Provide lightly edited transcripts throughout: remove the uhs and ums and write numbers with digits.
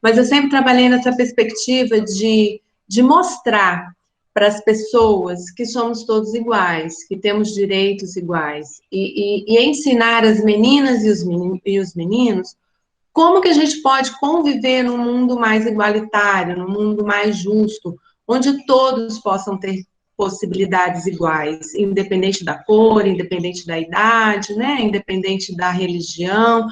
Mas eu sempre trabalhei nessa perspectiva de mostrar para as pessoas que somos todos iguais, que temos direitos iguais, e ensinar as meninas e os meninos como que a gente pode conviver num mundo mais igualitário, num mundo mais justo, onde todos possam ter possibilidades iguais, independente da cor, independente da idade, né, independente da religião,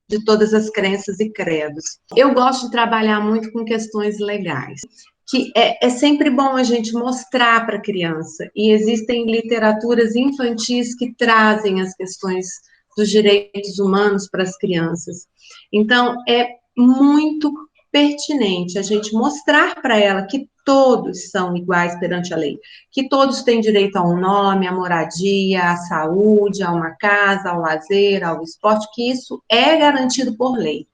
de todas as crenças e credos. Eu gosto de trabalhar muito com questões legais, que é sempre bom a gente mostrar para a criança, e existem literaturas infantis que trazem as questões dos direitos humanos para as crianças. Então, é muito pertinente a gente mostrar para ela que todos são iguais perante a lei, que todos têm direito a um nome, à moradia, à saúde, a uma casa, ao lazer, ao esporte, que isso é garantido por lei.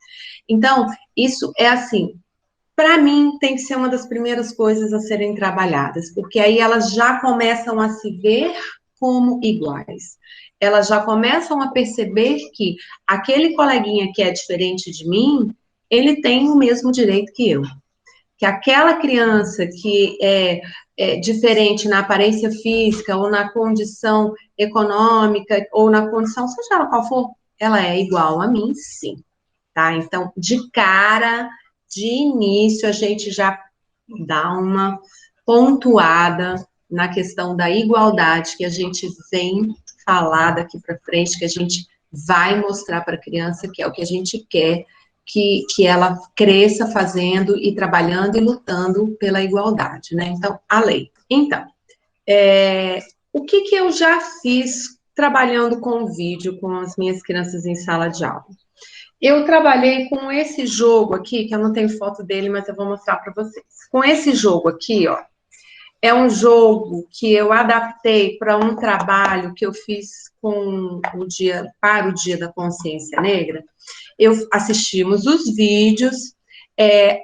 Então, isso é assim, para mim, tem que ser uma das primeiras coisas a serem trabalhadas, porque aí elas já começam a se ver como iguais. Elas já começam a perceber que aquele coleguinha que é diferente de mim, ele tem o mesmo direito que eu. Que aquela criança que é diferente na aparência física, ou na condição econômica, ou na condição, seja ela qual for, ela é igual a mim, sim. Tá? Então, de cara, de início, a gente já dá uma pontuada na questão da igualdade que a gente vem falar daqui para frente, que a gente vai mostrar para a criança, que é o que a gente quer que ela cresça fazendo e trabalhando e lutando pela igualdade, né? Então, a lei. Então, o que eu já fiz trabalhando com vídeo com as minhas crianças em sala de aula? Eu trabalhei com esse jogo aqui, que eu não tenho foto dele, mas eu vou mostrar para vocês. Com esse jogo aqui, ó, é um jogo que eu adaptei para um trabalho que eu fiz para o Dia da Consciência Negra. Assistimos os vídeos,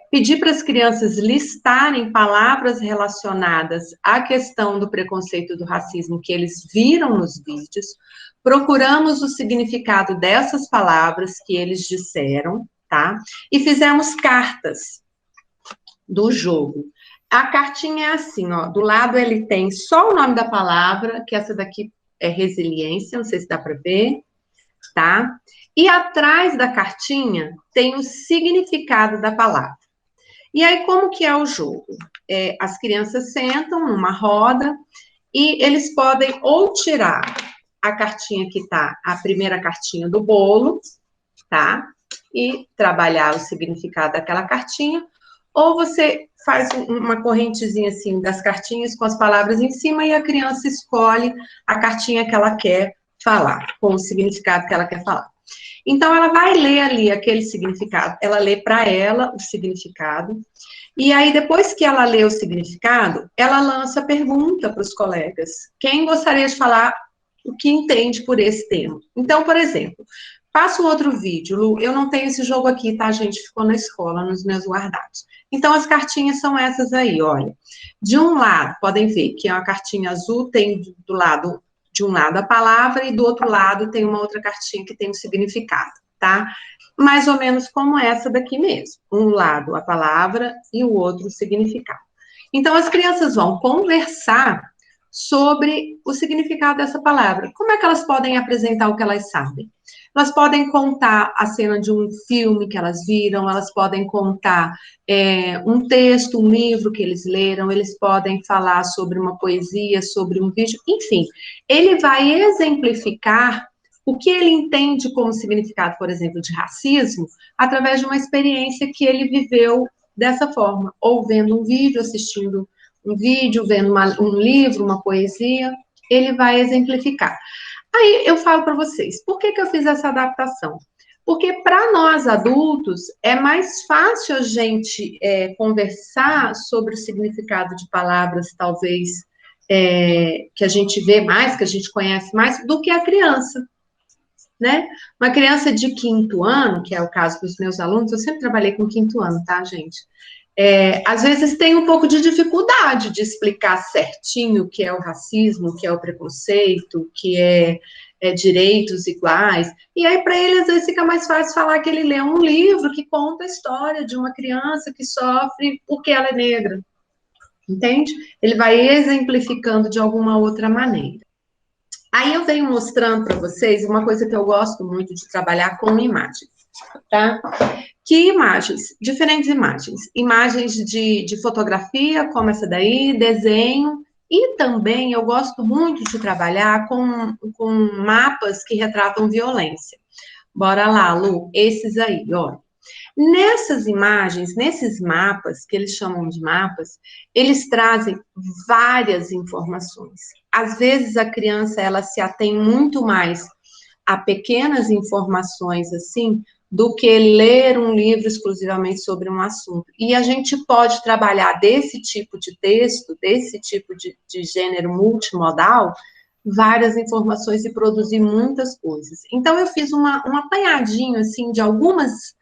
pedi para as crianças listarem palavras relacionadas à questão do preconceito e do racismo que eles viram nos vídeos, procuramos o significado dessas palavras que eles disseram, tá? E fizemos cartas do jogo. A cartinha é assim, ó, do lado ele tem só o nome da palavra, que essa daqui é resiliência, não sei se dá para ver, tá? E atrás da cartinha tem o significado da palavra. E aí, como que é o jogo? As crianças sentam numa roda e eles podem ou tirar a cartinha que tá, a primeira cartinha do bolo, tá? E trabalhar o significado daquela cartinha, ou você faz uma correntezinha assim das cartinhas com as palavras em cima e a criança escolhe a cartinha que ela quer falar, com o significado que ela quer falar. Então, ela vai ler ali aquele significado, ela lê para ela o significado, e aí, depois que ela lê o significado, ela lança a pergunta para os colegas. Quem gostaria de falar o que entende por esse tema? Então, por exemplo, passa um outro vídeo. Lu, eu não tenho esse jogo aqui, tá, gente? Ficou na escola, nos meus guardados. Então, as cartinhas são essas aí, olha. De um lado, podem ver que é uma cartinha azul, tem do lado, de um lado a palavra, e do outro lado tem uma outra cartinha que tem um significado, tá? Mais ou menos como essa daqui mesmo. Um lado a palavra e o outro o significado. Então, as crianças vão conversar sobre o significado dessa palavra. Como é que elas podem apresentar o que elas sabem? Elas podem contar a cena de um filme que elas viram, elas podem contar um texto, um livro que eles leram, eles podem falar sobre uma poesia, sobre um vídeo, enfim. Ele vai exemplificar o que ele entende como significado, por exemplo, de racismo, através de uma experiência que ele viveu dessa forma, ou vendo um vídeo, assistindo um vídeo, vendo um livro, uma poesia, ele vai exemplificar. Aí eu falo para vocês, por que eu fiz essa adaptação? Porque para nós adultos é mais fácil a gente conversar sobre o significado de palavras, talvez, que a gente vê mais, que a gente conhece mais, do que a criança. Né? Uma criança de 5º ano, que é o caso dos meus alunos, eu sempre trabalhei com 5º ano, tá, gente? Às vezes tem um pouco de dificuldade de explicar certinho o que é o racismo, o que é o preconceito, o que é direitos iguais. E aí, para ele, às vezes, fica mais fácil falar que ele lê um livro que conta a história de uma criança que sofre porque ela é negra. Entende? Ele vai exemplificando de alguma outra maneira. Aí eu venho mostrando para vocês uma coisa que eu gosto muito de trabalhar com imagens, tá? Que imagens? Diferentes imagens. Imagens de fotografia, como essa daí, desenho, e também eu gosto muito de trabalhar com mapas que retratam violência. Bora lá, Lu, esses aí, ó. Nessas imagens, nesses mapas, que eles chamam de mapas, eles trazem várias informações. Às vezes a criança, ela se atém muito mais a pequenas informações, assim, do que ler um livro exclusivamente sobre um assunto. E a gente pode trabalhar desse tipo de texto, desse tipo de gênero multimodal, várias informações e produzir muitas coisas. Então, eu fiz um apanhadinho, assim, de algumas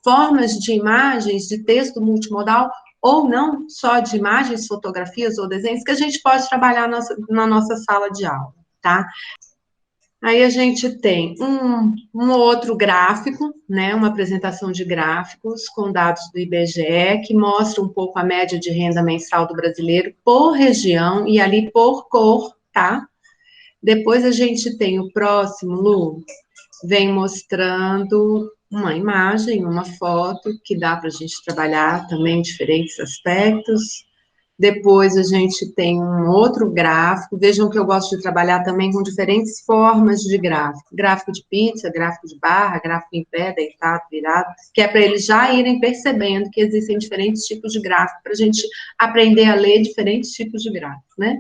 formas de imagens, de texto multimodal, ou não só de imagens, fotografias ou desenhos, que a gente pode trabalhar na nossa sala de aula, tá? Aí a gente tem um outro gráfico, né, uma apresentação de gráficos com dados do IBGE, que mostra um pouco a média de renda mensal do brasileiro por região e ali por cor, tá? Depois a gente tem o próximo, Lu, vem mostrando uma imagem, uma foto, que dá para a gente trabalhar também diferentes aspectos. Depois a gente tem um outro gráfico. Vejam que eu gosto de trabalhar também com diferentes formas de gráfico. Gráfico de pizza, gráfico de barra, gráfico em pé, deitado, virado, que é para eles já irem percebendo que existem diferentes tipos de gráfico, para a gente aprender a ler diferentes tipos de gráfico, né?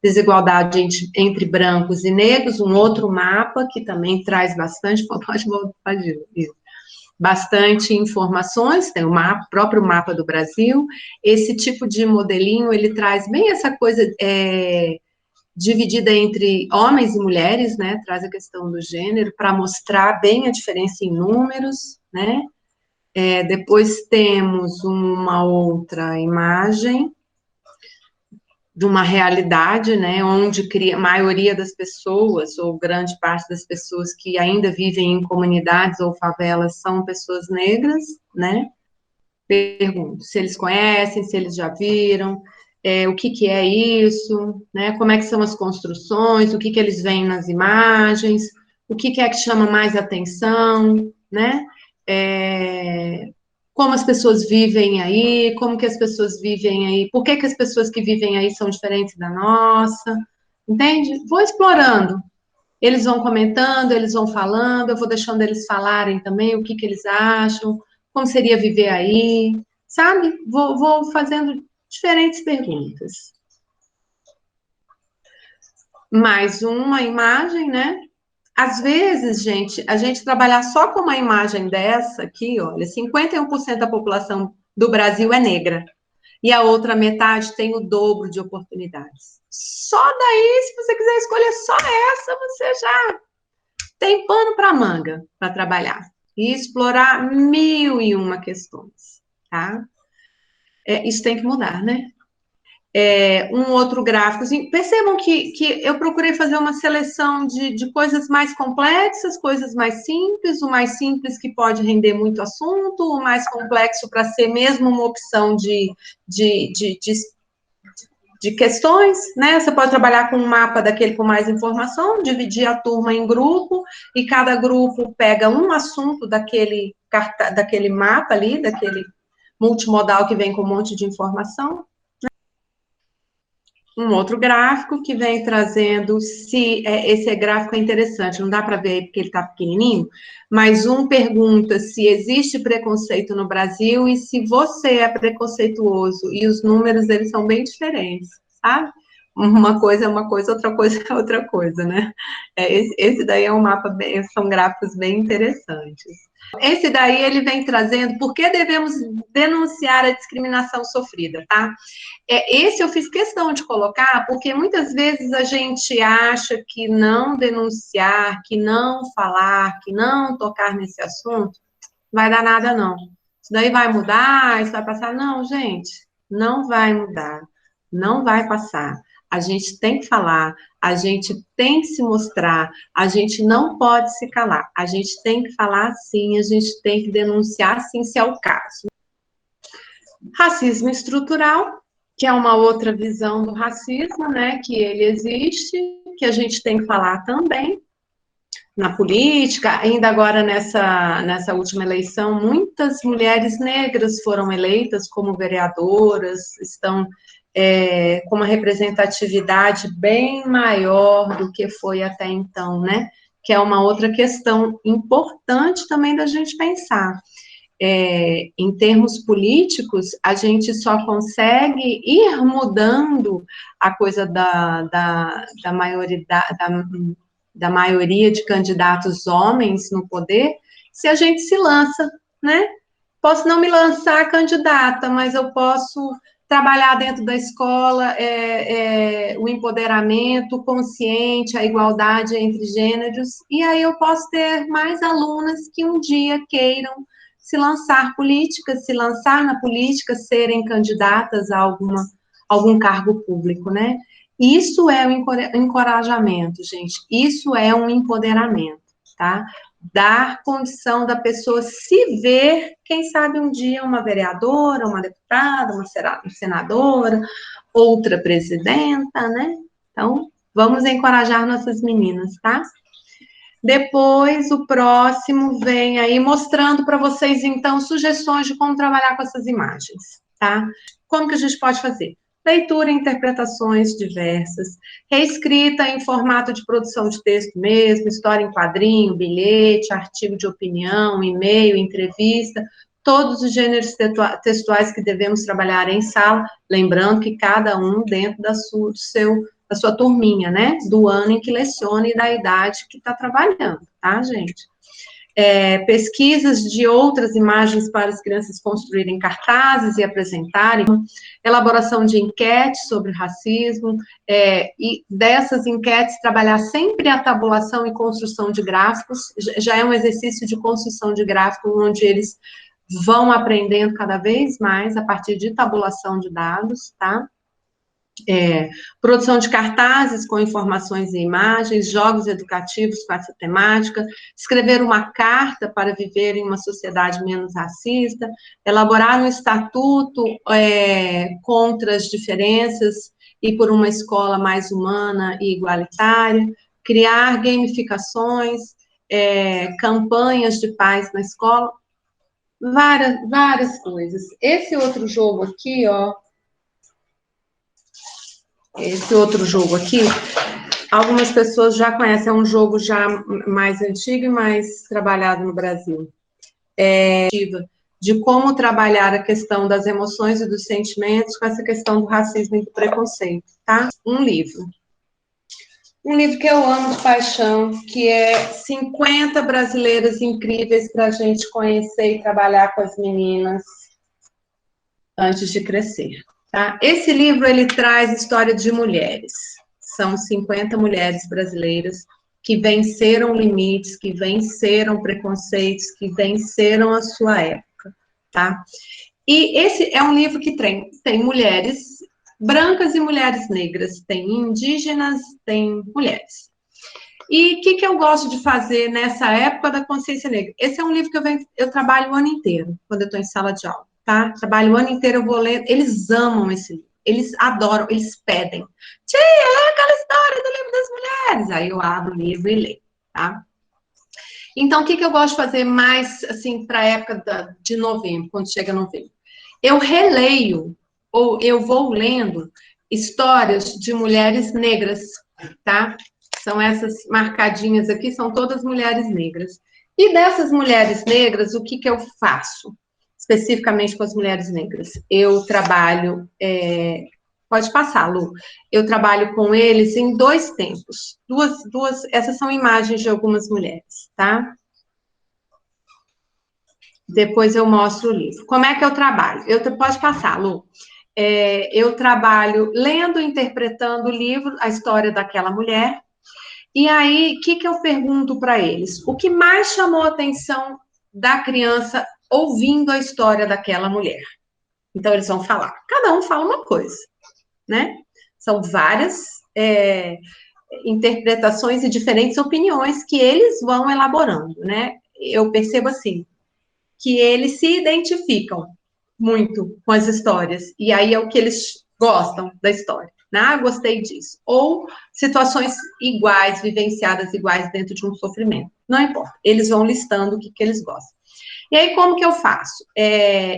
Desigualdade entre brancos e negros, um outro mapa que também traz bastante, bastante informações, tem o próprio mapa do Brasil. Esse tipo de modelinho, ele traz bem essa coisa dividida entre homens e mulheres, né, traz a questão do gênero, para mostrar bem a diferença em números, né. Depois temos uma outra imagem, de uma realidade, né, onde a maioria das pessoas, ou grande parte das pessoas que ainda vivem em comunidades ou favelas são pessoas negras, né? Pergunto se eles conhecem, se eles já viram, o que é isso, né? Como é que são as construções, o que eles veem nas imagens, o que é que chama mais atenção, né? Como as pessoas vivem aí, como que as pessoas vivem aí, por que as pessoas que vivem aí são diferentes da nossa, entende? Vou explorando. Eles vão comentando, eles vão falando, eu vou deixando eles falarem também o que eles acham, como seria viver aí, sabe? Vou fazendo diferentes perguntas. Mais uma imagem, né? Às vezes, gente, a gente trabalhar só com uma imagem dessa aqui, olha, 51% da população do Brasil é negra. E a outra metade tem o dobro de oportunidades. Só daí, se você quiser escolher só essa, você já tem pano para manga para trabalhar. E explorar 1001 questões, tá? Isso tem que mudar, né? Um outro gráfico. Assim, percebam que eu procurei fazer uma seleção de coisas mais complexas, coisas mais simples, o mais simples que pode render muito assunto, o mais complexo para ser mesmo uma opção de questões, né? Você pode trabalhar com um mapa daquele com mais informação, dividir a turma em grupo, e cada grupo pega um assunto daquele mapa ali, daquele multimodal que vem com um monte de informação. Um outro gráfico que vem trazendo, esse gráfico é interessante, não dá para ver aí porque ele está pequenininho, mas pergunta se existe preconceito no Brasil e se você é preconceituoso, e os números, eles são bem diferentes, sabe? Uma coisa é uma coisa, outra coisa é outra coisa, né? Esse daí é um mapa, são gráficos bem interessantes. Esse daí, ele vem trazendo por que devemos denunciar a discriminação sofrida, tá? Esse eu fiz questão de colocar, porque muitas vezes a gente acha que não denunciar, que não falar, que não tocar nesse assunto, vai dar nada, não. Isso daí vai mudar, isso vai passar. Não, gente, não vai mudar, não vai passar. A gente tem que falar, a gente tem que se mostrar, a gente não pode se calar. A gente tem que falar sim, a gente tem que denunciar sim, se é o caso. Racismo estrutural, que é uma outra visão do racismo, né, que ele existe, que a gente tem que falar também. Na política, ainda agora nessa última eleição, muitas mulheres negras foram eleitas como vereadoras, estão com uma representatividade bem maior do que foi até então, né? Que é uma outra questão importante também da gente pensar. Em termos políticos, a gente só consegue ir mudando a coisa da maioria, da maioria de candidatos homens no poder, se a gente se lança, né? Posso não me lançar candidata, mas eu posso trabalhar dentro da escola o empoderamento consciente, a igualdade entre gêneros, e aí eu posso ter mais alunas que um dia queiram se lançar políticas, se lançar na política, serem candidatas a algum cargo público, né? Isso é um encorajamento, gente. Isso é um empoderamento, tá? Dar condição da pessoa se ver, quem sabe um dia uma vereadora, uma deputada, uma senadora, outra presidenta, né? Então, vamos encorajar nossas meninas, tá? Depois, o próximo vem aí mostrando para vocês, então, sugestões de como trabalhar com essas imagens, tá? Como que a gente pode fazer? Leitura e interpretações diversas, reescrita em formato de produção de texto mesmo, história em quadrinho, bilhete, artigo de opinião, e-mail, entrevista, todos os gêneros textuais que devemos trabalhar em sala, lembrando que cada um dentro da sua turminha, né, do ano em que leciona e da idade que está trabalhando, tá, gente? Pesquisas de outras imagens para as crianças construírem cartazes e apresentarem, elaboração de enquetes sobre racismo, e dessas enquetes trabalhar sempre a tabulação e construção de gráficos, já é um exercício de construção de gráfico, onde eles vão aprendendo cada vez mais a partir de tabulação de dados, tá? Produção de cartazes com informações e imagens, jogos educativos com essa temática, escrever uma carta para viver em uma sociedade menos racista, elaborar um estatuto contra as diferenças e por uma escola mais humana e igualitária, criar gamificações, campanhas de paz na escola, várias coisas. Esse outro jogo aqui, ó, esse outro jogo aqui, algumas pessoas já conhecem, é um jogo já mais antigo e mais trabalhado no Brasil. De como trabalhar a questão das emoções e dos sentimentos com essa questão do racismo e do preconceito, tá? Um livro que eu amo de paixão, que é 50 brasileiras incríveis para a gente conhecer e trabalhar com as meninas antes de crescer. Tá? Esse livro, ele traz história de mulheres. São 50 mulheres brasileiras que venceram limites, que venceram preconceitos, que venceram a sua época, tá? E esse é um livro que tem mulheres brancas e mulheres negras, tem indígenas, tem mulheres. E o que eu gosto de fazer nessa época da consciência negra? Esse é um livro que eu trabalho o ano inteiro, quando eu estou em sala de aula. Tá? Trabalho o ano inteiro, eu vou ler, eles amam esse livro, eles adoram, eles pedem. Tia, lê aquela história do livro das mulheres. Aí eu abro o livro e leio, tá? Então, o que eu gosto de fazer mais, assim, para a época de novembro, quando chega novembro? Eu releio, ou eu vou lendo histórias de mulheres negras, tá? São essas marcadinhas aqui, são todas mulheres negras. E dessas mulheres negras, o que eu faço? Especificamente com as mulheres negras. Eu trabalho, pode passar, Lu, eu trabalho com eles em 2 tempos. Essas são imagens de algumas mulheres, tá? Depois eu mostro o livro. Como é que eu trabalho? Pode passar, Lu. Eu trabalho lendo, interpretando o livro, a história daquela mulher, e aí, o que eu pergunto para eles? O que mais chamou a atenção da criança ouvindo a história daquela mulher? Então, eles vão falar. Cada um fala uma coisa, né? São várias interpretações e diferentes opiniões que eles vão elaborando, né? Eu percebo assim, que eles se identificam muito com as histórias, e aí é o que eles gostam da história, né? Ah, gostei disso. Ou situações iguais, vivenciadas iguais dentro de um sofrimento. Não importa, eles vão listando o que eles gostam. E aí, como que eu faço?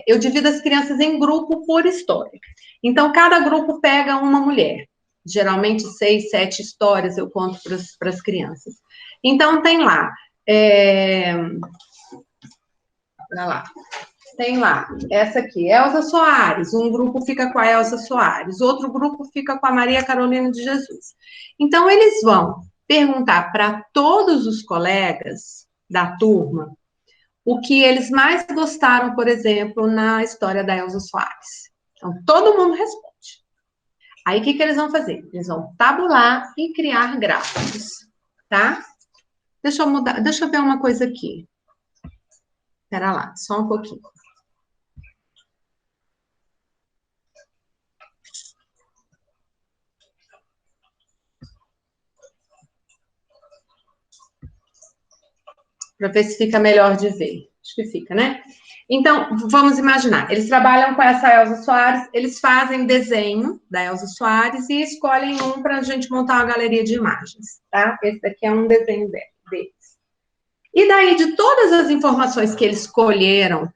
Eu divido as crianças em grupo por história. Então, cada grupo pega uma mulher. Geralmente, 6, 7 histórias eu conto para as crianças. Então, tem lá. Olha lá. Tem lá, essa aqui, Elza Soares. Um grupo fica com a Elza Soares, outro grupo fica com a Maria Carolina de Jesus. Então, eles vão perguntar para todos os colegas da turma o que eles mais gostaram, por exemplo, na história da Elza Soares. Então, todo mundo responde. Aí, o que eles vão fazer? Eles vão tabular e criar gráficos, tá? Deixa eu ver uma coisa aqui. Espera lá, só um pouquinho. Para ver se fica melhor de ver. Acho que fica, né? Então, vamos imaginar, eles trabalham com essa Elza Soares, eles fazem desenho da Elza Soares e escolhem um para a gente montar uma galeria de imagens, tá? Esse daqui é um desenho deles. E daí, de todas as informações que eles escolheram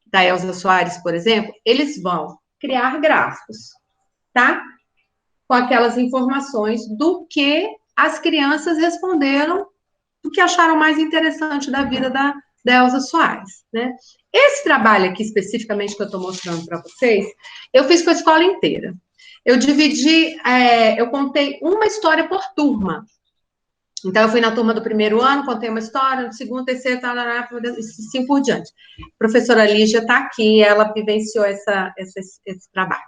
da Elza Soares, por exemplo, eles vão criar gráficos, tá? Com aquelas informações do que as crianças responderam, do que acharam mais interessante da vida da Elza Soares, né? Esse trabalho aqui, especificamente, que eu estou mostrando para vocês, eu fiz com a escola inteira. Eu dividi, eu contei uma história por turma. Então, eu fui na turma do primeiro ano, contei uma história, no segundo, terceiro, assim por diante. A professora Lígia está aqui, ela vivenciou esse trabalho.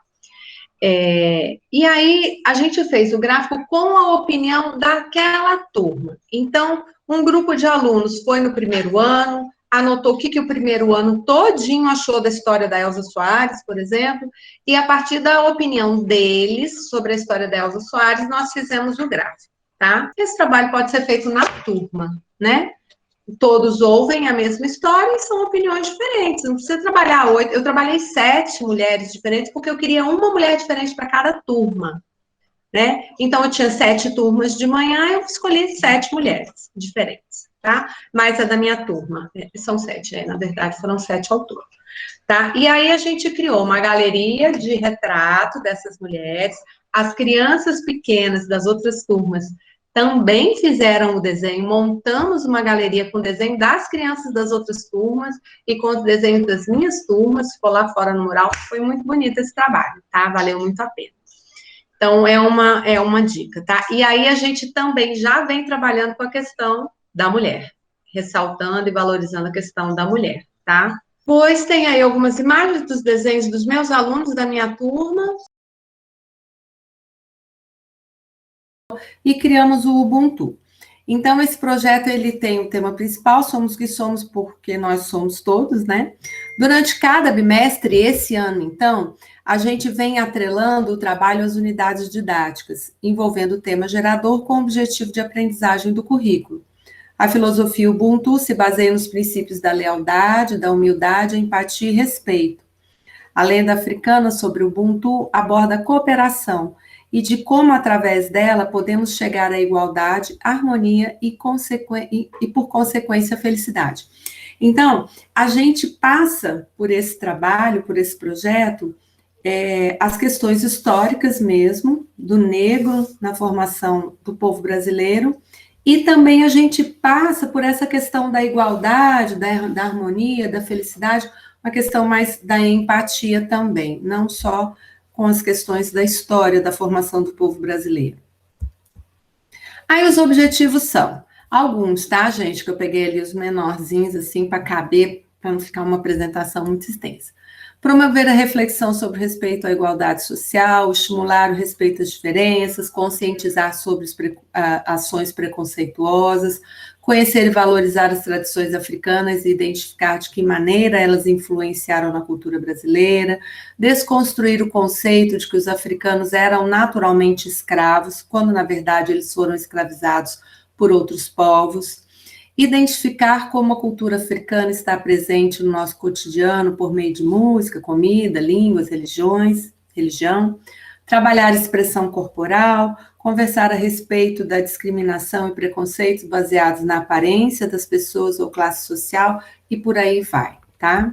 E aí, a gente fez o gráfico com a opinião daquela turma. Então, um grupo de alunos foi no primeiro ano, anotou o que o primeiro ano todinho achou da história da Elza Soares, por exemplo, e a partir da opinião deles sobre a história da Elza Soares, nós fizemos o gráfico, tá? Esse trabalho pode ser feito na turma, né? Todos ouvem a mesma história e são opiniões diferentes. Não precisa trabalhar 8. Eu trabalhei 7 mulheres diferentes, porque eu queria uma mulher diferente para cada turma, né? Então, eu tinha 7 turmas de manhã, eu escolhi 7 mulheres diferentes, tá? Mais a da minha turma. São 7, na verdade, foram 7 ao todo, tá? E aí, a gente criou uma galeria de retrato dessas mulheres. As crianças pequenas das outras turmas também fizeram o desenho, montamos uma galeria com o desenho das crianças das outras turmas e com os desenhos das minhas turmas, ficou lá fora no mural, foi muito bonito esse trabalho, tá? Valeu muito a pena. Então, é uma dica, tá? E aí, a gente também já vem trabalhando com a questão da mulher, ressaltando e valorizando a questão da mulher, tá? Pois tem aí algumas imagens dos desenhos dos meus alunos da minha turma. E criamos o Ubuntu. Então, esse projeto, ele tem o tema principal, somos o que somos porque nós somos todos, né? Durante cada bimestre, esse ano, então, a gente vem atrelando o trabalho às unidades didáticas, envolvendo o tema gerador com o objetivo de aprendizagem do currículo. A filosofia Ubuntu se baseia nos princípios da lealdade, da humildade, empatia e respeito. A lenda africana sobre o Ubuntu aborda a cooperação e de como, através dela, podemos chegar à igualdade, harmonia e por consequência, felicidade. Então, a gente passa por esse trabalho, por esse projeto, as questões históricas mesmo, do negro na formação do povo brasileiro, e também a gente passa por essa questão da igualdade, da harmonia, da felicidade, uma questão mais da empatia também, não só com as questões da história da formação do povo brasileiro. Aí os objetivos são, alguns, tá, gente, que eu peguei ali os menorzinhos, assim, para caber, para não ficar uma apresentação muito extensa. Promover a reflexão sobre o respeito à igualdade social, estimular o respeito às diferenças, conscientizar sobre ações preconceituosas, conhecer e valorizar as tradições africanas e identificar de que maneira elas influenciaram na cultura brasileira, desconstruir o conceito de que os africanos eram naturalmente escravos, quando na verdade eles foram escravizados por outros povos, identificar como a cultura africana está presente no nosso cotidiano por meio de música, comida, línguas, religião, trabalhar a expressão corporal, conversar a respeito da discriminação e preconceitos baseados na aparência das pessoas ou classe social, e por aí vai, tá?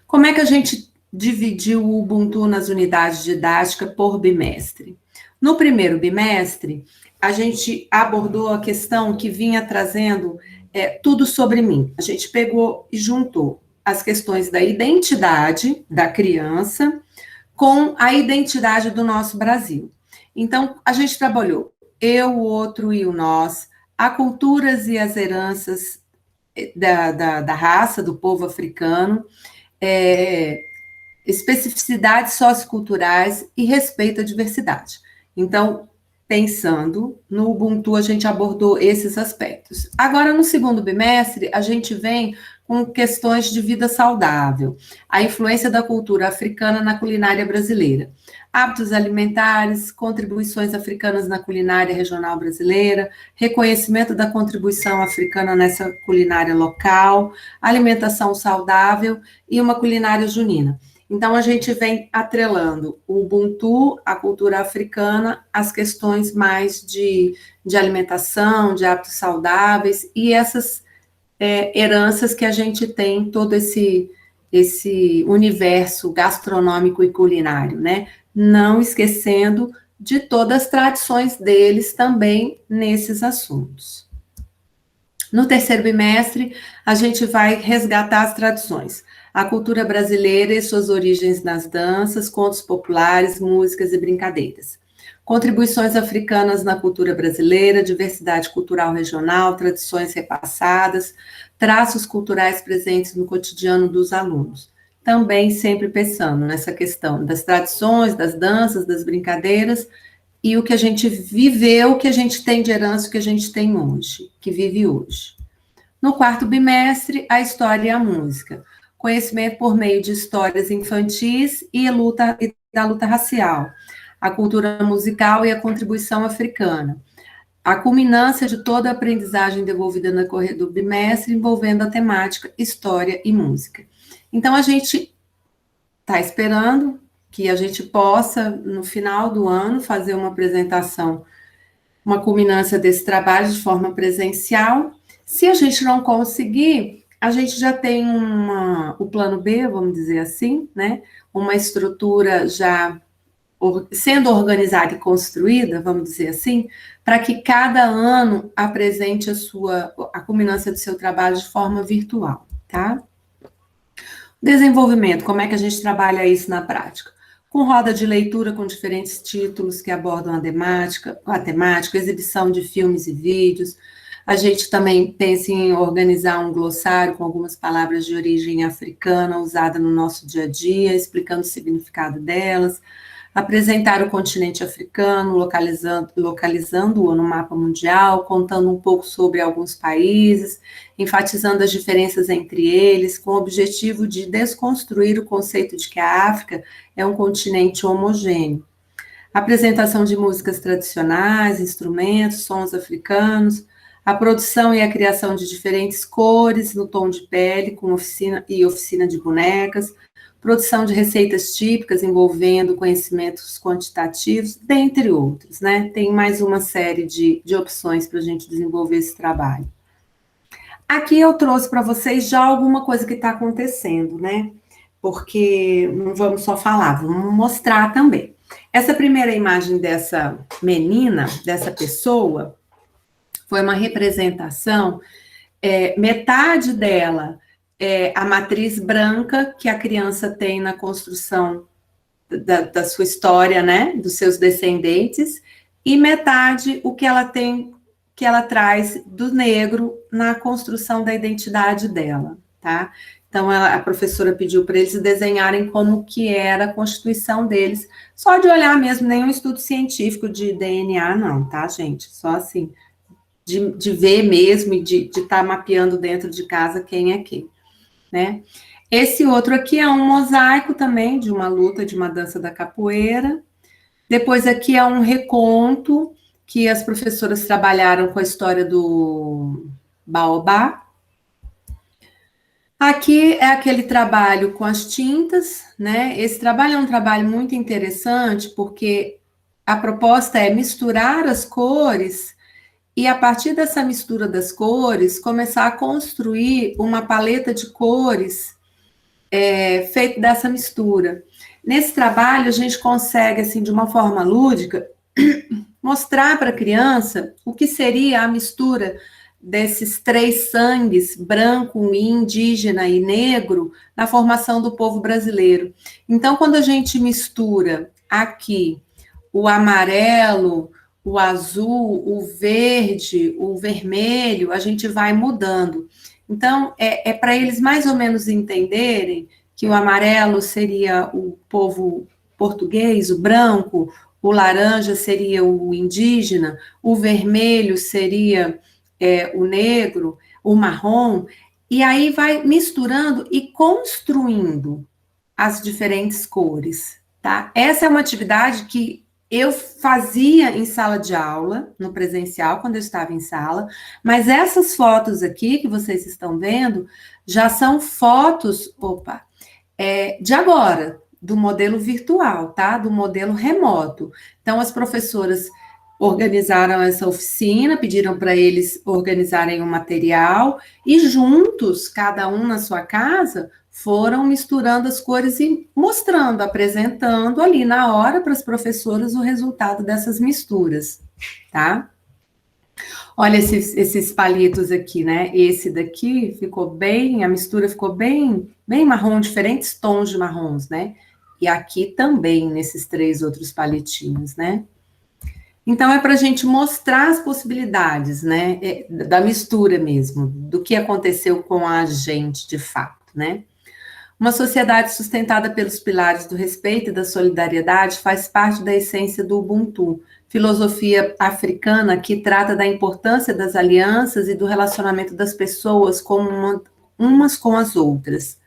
Como é que a gente dividiu o Ubuntu nas unidades didáticas por bimestre? No primeiro bimestre, a gente abordou a questão que vinha trazendo tudo sobre mim. A gente pegou e juntou as questões da identidade da criança com a identidade do nosso Brasil. Então, a gente trabalhou eu, o outro e o nós, a culturas e as heranças da raça, do povo africano, especificidades socioculturais e respeito à diversidade. Então, pensando no Ubuntu, a gente abordou esses aspectos. Agora, no segundo bimestre, a gente vem com questões de vida saudável, a influência da cultura africana na culinária brasileira, hábitos alimentares, contribuições africanas na culinária regional brasileira, reconhecimento da contribuição africana nessa culinária local, alimentação saudável e uma culinária junina. Então, a gente vem atrelando o Ubuntu, a cultura africana, as questões mais de alimentação, de hábitos saudáveis, e essas heranças que a gente tem, todo esse universo gastronômico e culinário, né? Não esquecendo de todas as tradições deles também nesses assuntos. No terceiro bimestre, a gente vai resgatar as tradições. A cultura brasileira e suas origens nas danças, contos populares, músicas e brincadeiras. Contribuições africanas na cultura brasileira, diversidade cultural regional, tradições repassadas, traços culturais presentes no cotidiano dos alunos. Também sempre pensando nessa questão das tradições, das danças, das brincadeiras, e o que a gente viveu, o que a gente tem de herança, o que a gente tem hoje, que vive hoje. No quarto bimestre, a história e a música. Conhecimento por meio de histórias infantis e da luta racial, a cultura musical e a contribuição africana. A culminância de toda a aprendizagem desenvolvida no decorrer do bimestre, envolvendo a temática história e música. Então, a gente está esperando que a gente possa, no final do ano, fazer uma apresentação, uma culminância desse trabalho de forma presencial. Se a gente não conseguir, a gente já tem o plano B, vamos dizer assim, né? Uma estrutura já sendo organizada e construída, vamos dizer assim, para que cada ano apresente a culminância do seu trabalho de forma virtual, tá? Desenvolvimento, como é que a gente trabalha isso na prática? Com roda de leitura com diferentes títulos que abordam a temática, exibição de filmes e vídeos. A gente também pensa em organizar um glossário com algumas palavras de origem africana usada no nosso dia a dia, explicando o significado delas. Apresentar o continente africano, localizando-o no mapa mundial, contando um pouco sobre alguns países, enfatizando as diferenças entre eles, com o objetivo de desconstruir o conceito de que a África é um continente homogêneo. Apresentação de músicas tradicionais, instrumentos, sons africanos, a produção e a criação de diferentes cores no tom de pele, com oficina de bonecas, produção de receitas típicas envolvendo conhecimentos quantitativos, dentre outros, né? Tem mais uma série de opções para a gente desenvolver esse trabalho. Aqui eu trouxe para vocês já alguma coisa que está acontecendo, né? Porque não vamos só falar, vamos mostrar também. Essa primeira imagem dessa menina, dessa pessoa, foi uma representação, metade dela a matriz branca que a criança tem na construção da sua história, né, dos seus descendentes, e metade o que ela tem, que ela traz do negro na construção da identidade dela, tá? Então, a professora pediu para eles desenharem como que era a constituição deles, só de olhar mesmo, nenhum estudo científico de DNA, não, tá, gente? Só assim, de ver mesmo e de estar mapeando dentro de casa quem é quem, né? Esse outro aqui é um mosaico também de uma luta, de uma dança da capoeira. Depois aqui é um reconto que as professoras trabalharam com a história do Baobá. Aqui é aquele trabalho com as tintas, né? Esse trabalho é um trabalho muito interessante porque a proposta é misturar as cores e, a partir dessa mistura das cores, começar a construir uma paleta de cores feita dessa mistura. Nesse trabalho, a gente consegue, assim, de uma forma lúdica, mostrar para a criança o que seria a mistura desses três sangues, branco, indígena e negro, na formação do povo brasileiro. Então, quando a gente mistura aqui o amarelo, o azul, o verde, o vermelho, a gente vai mudando. Então, é para eles mais ou menos entenderem que o amarelo seria o povo português, o branco, o laranja seria o indígena, o vermelho seria o negro, o marrom, e aí vai misturando e construindo as diferentes cores, tá? Essa é uma atividade que eu fazia em sala de aula, no presencial, quando eu estava em sala, mas essas fotos aqui que vocês estão vendo já são fotos, de agora, do modelo virtual, tá? Do modelo remoto. Então, as professoras organizaram essa oficina, pediram para eles organizarem o material e juntos, cada um na sua casa, foram misturando as cores e mostrando, apresentando ali na hora para as professoras o resultado dessas misturas, tá? Olha esses palitos aqui, né? Esse daqui ficou bem, a mistura ficou bem, bem marrom, diferentes tons de marrons, né? E aqui também, nesses três outros palitinhos, né? Então, é para a gente mostrar as possibilidades, né? Da mistura mesmo, do que aconteceu com a gente de fato, né? Uma sociedade sustentada pelos pilares do respeito e da solidariedade faz parte da essência do Ubuntu, filosofia africana que trata da importância das alianças e do relacionamento das pessoas como umas com as outras.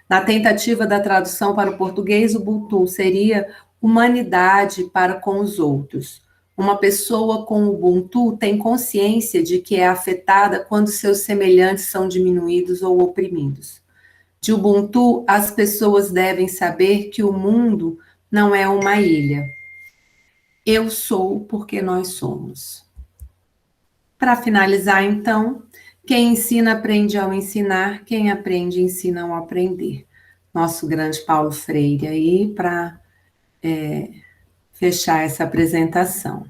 Na tentativa da tradução para o português, Ubuntu seria humanidade para com os outros. Uma pessoa com Ubuntu tem consciência de que é afetada quando seus semelhantes são diminuídos ou oprimidos. De Ubuntu, as pessoas devem saber que o mundo não é uma ilha. Eu sou porque nós somos. Para finalizar, então, quem ensina aprende ao ensinar, quem aprende ensina ao aprender. Nosso grande Paulo Freire aí para fechar essa apresentação.